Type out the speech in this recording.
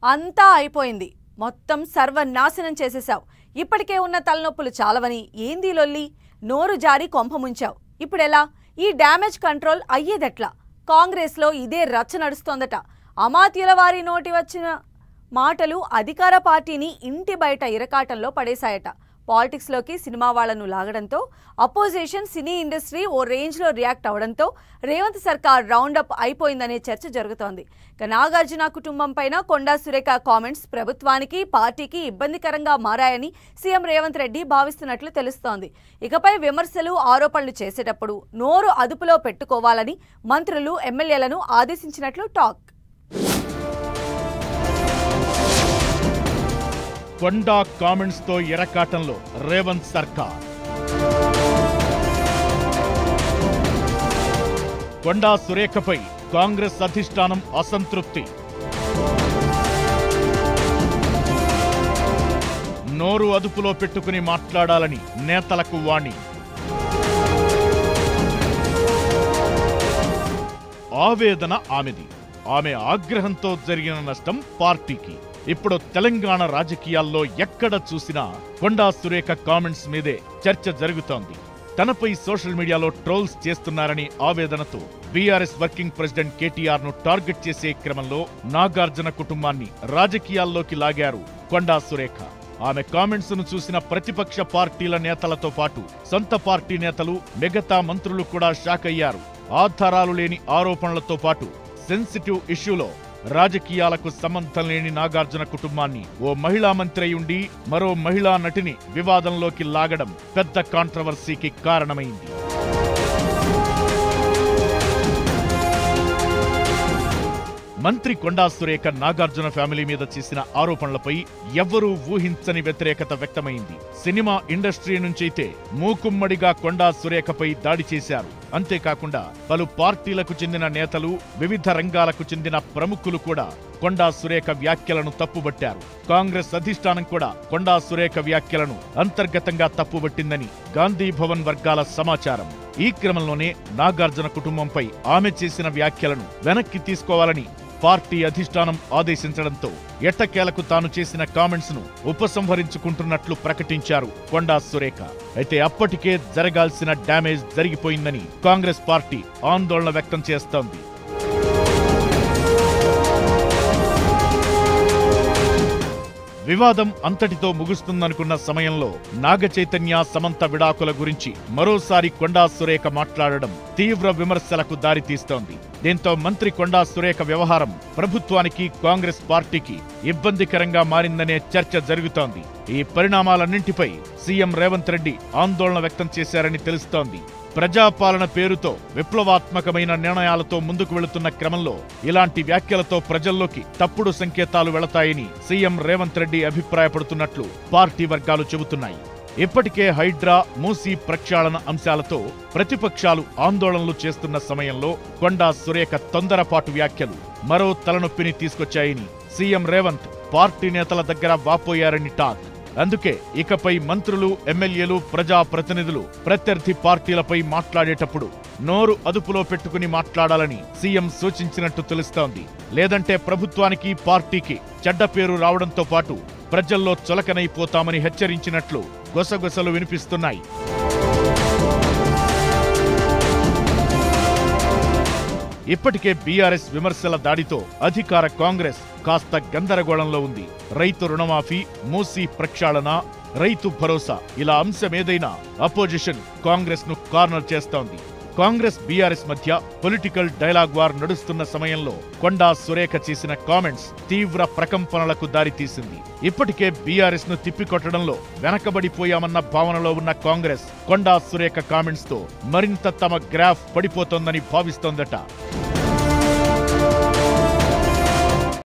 అంతా అయిపోయింది. మొత్తం సర్వనాశనం చేసేశావు. ఇప్పటికే ఉన్న తలనొప్పులు చాలవని ఏంది లొల్లి? నోరు జారి కొంప ముంచావు. ఇప్పుడెలా? ఈ డ్యామేజ్ కంట్రోల్ అయ్యేదెట్లా? కాంగ్రెస్లో ఇదే రచ్చ నడుస్తోందట. అమాత్యుల వారి నోటి వచ్చిన మాటలు అధికార పార్టీని ఇంటి బయట ఇరకాటంలో పడేశాయట. పాలిటిక్స్లోకి సినిమా వాళ్లను లాగడంతో అపోజిషన్ సినీ ఇండస్ట్రీ ఓ రేంజ్లో రియాక్ట్ అవడంతో రేవంత్ సర్కార్ రౌండప్ అయిపోయిందనే చర్చ జరుగుతోంది. నాగార్జున కుటుంబం పైన కొండా సురేఖ కామెంట్స్ ప్రభుత్వానికి పార్టీకి ఇబ్బందికరంగా మారాయని సీఎం రేవంత్ రెడ్డి భావిస్తున్నట్లు తెలుస్తోంది. ఇకపై విమర్శలు ఆరోపణలు చేసేటప్పుడు నోరు అదుపులో పెట్టుకోవాలని మంత్రులు ఎమ్మెల్యేలను ఆదేశించినట్లు టాక్. కొండా కామెంట్స్ తో ఎరకాటంలో రేవంత్ సర్కార్. కొండా సురేఖపై కాంగ్రెస్ అధిష్టానం అసంతృప్తి. నోరు అదుపులో పెట్టుకుని మాట్లాడాలని నేతలకు వాణి. ఆవేదన ఆమెది. ఆమె ఆగ్రహంతో జరిగిన నష్టం పార్టీకి. ఇప్పుడు తెలంగాణ రాజకీయాల్లో ఎక్కడ చూసినా కొండా సురేఖ కామెంట్స్ మీదే చర్చ జరుగుతోంది. తనపై సోషల్ మీడియాలో ట్రోల్స్ చేస్తున్నారని ఆవేదనతో బీఆర్ఎస్ వర్కింగ్ ప్రెసిడెంట్ కేటీఆర్ ను టార్గెట్ చేసే క్రమంలో నాగార్జున కుటుంబాన్ని రాజకీయాల్లోకి లాగారు కొండా సురేఖ. ఆమె కామెంట్స్ ను చూసిన ప్రతిపక్ష పార్టీల నేతలతో పాటు సొంత పార్టీ నేతలు, మిగతా మంత్రులు కూడా షాక్ అయ్యారు. ఆధారాలు లేని ఆరోపణలతో పాటు సెన్సిటివ్ ఇష్యూలో రాజకీయాలకు సంబంధం లేని నాగార్జున కుటుంబాన్ని ఓ మహిళా మంత్రి అయ్యుండి మరో మహిళా నటిని వివాదంలోకి లాగడం పెద్ద కాంట్రవర్సీకి కారణమైంది. మంత్రి కొండా సురేఖ నాగార్జున ఫ్యామిలీ మీద చేసిన ఆరోపణలపై ఎవ్వరూ ఊహించని వ్యతిరేకత వ్యక్తమైంది. సినిమా ఇండస్ట్రీ నుంచైతే మూకుమ్మడిగా కొండా సురేఖపై దాడి చేశారు. అంతేకాకుండా పలు పార్టీలకు చెందిన నేతలు, వివిధ రంగాలకు చెందిన ప్రముఖులు కూడా కొండా సురేఖ వ్యాఖ్యలను తప్పుబట్టారు. కాంగ్రెస్ అధిష్టానం కూడా కొండా సురేఖ వ్యాఖ్యలను అంతర్గతంగా తప్పుబట్టిందని గాంధీ భవన్ వర్గాల సమాచారం. ఈ క్రమంలోనే నాగార్జున కుటుంబంపై ఆమె చేసిన వ్యాఖ్యలను వెనక్కి తీసుకోవాలని పార్టీ అధిష్టానం ఆదేశించడంతో ఎట్టకేలకు తాను చేసిన కామెంట్స్ ను ఉపసంహరించుకుంటున్నట్లు ప్రకటించారు కొండా సురేఖ. అయితే అప్పటికే జరగాల్సిన డ్యామేజ్ జరిగిపోయిందని కాంగ్రెస్ పార్టీ ఆందోళన వ్యక్తం చేస్తోంది. వివాదం అంతటితో ముగుస్తుందనుకున్న సమయంలో నాగచైతన్య, సమంత విడాకుల గురించి మరోసారి కొండా సురేఖ మాట్లాడడం తీవ్ర విమర్శలకు దారితీస్తోంది. దీంతో మంత్రి కొండా సురేఖ వ్యవహారం ప్రభుత్వానికి, కాంగ్రెస్ పార్టీకి ఇబ్బందికరంగా మారిందనే చర్చ జరుగుతోంది. ఈ పరిణామాలన్నింటిపై సీఎం రేవంత్ రెడ్డి ఆందోళన వ్యక్తం చేశారని తెలుస్తోంది. ప్రజాపాలన పేరుతో విప్లవాత్మకమైన నిర్ణయాలతో ముందుకు వెళుతున్న క్రమంలో ఇలాంటి వ్యాఖ్యలతో ప్రజల్లోకి తప్పుడు సంకేతాలు వెళతాయని సీఎం రేవంత్ రెడ్డి అభిప్రాయపడుతున్నట్లు పార్టీ వర్గాలు చెబుతున్నాయి. ఇప్పటికే హైడ్రా, మూసీ ప్రక్షాళన అంశాలతో ప్రతిపక్షాలు ఆందోళనలు చేస్తున్న సమయంలో కొండా సురేఖ తొందరపాటు వ్యాఖ్యలు మరో తలనొప్పిని తీసుకొచ్చాయని సీఎం రేవంత్ పార్టీ నేతల దగ్గర వాపోయారని టాక్. అందుకే ఇకపై మంత్రులు, ఎమ్మెల్యేలు, ప్రజాప్రతినిధులు ప్రత్యర్థి పార్టీలపై మాట్లాడేటప్పుడు నోరు అదుపులో పెట్టుకుని మాట్లాడాలని సీఎం సూచించినట్టు తెలుస్తోంది. లేదంటే ప్రభుత్వానికి, పార్టీకి చెడ్డ పేరు రావడంతో పాటు ప్రజల్లో చులకనైపోతామని హెచ్చరించినట్లు గుసగుసలు వినిపిస్తున్నాయి. ఇప్పటికే బీఆర్ఎస్ విమర్శల దాడితో అధికార కాంగ్రెస్ కాస్త గందరగోళంలో ఉంది. రైతు రుణమాఫీ, మూసీ ప్రక్షాళన, రైతు భరోసా ఇలా అంశమేదైనా అపోజిషన్ కాంగ్రెస్ ను కార్నర్ చేస్తోంది. కాంగ్రెస్, బీఆర్ఎస్ మధ్య పొలిటికల్ డైలాగ్ వార్ నడుస్తున్న సమయంలో కొండా సురేఖ చేసిన కామెంట్స్ తీవ్ర ప్రకంపనలకు దారితీసింది. ఇప్పటికే బీఆర్ఎస్ ను తిప్పికొట్టడంలో వెనకబడిపోయామన్న భావనలో ఉన్న కాంగ్రెస్ కొండా సురేఖ కామెంట్స్ తో మరింత తమ గ్రాఫ్ పడిపోతోందని భావిస్తోందట.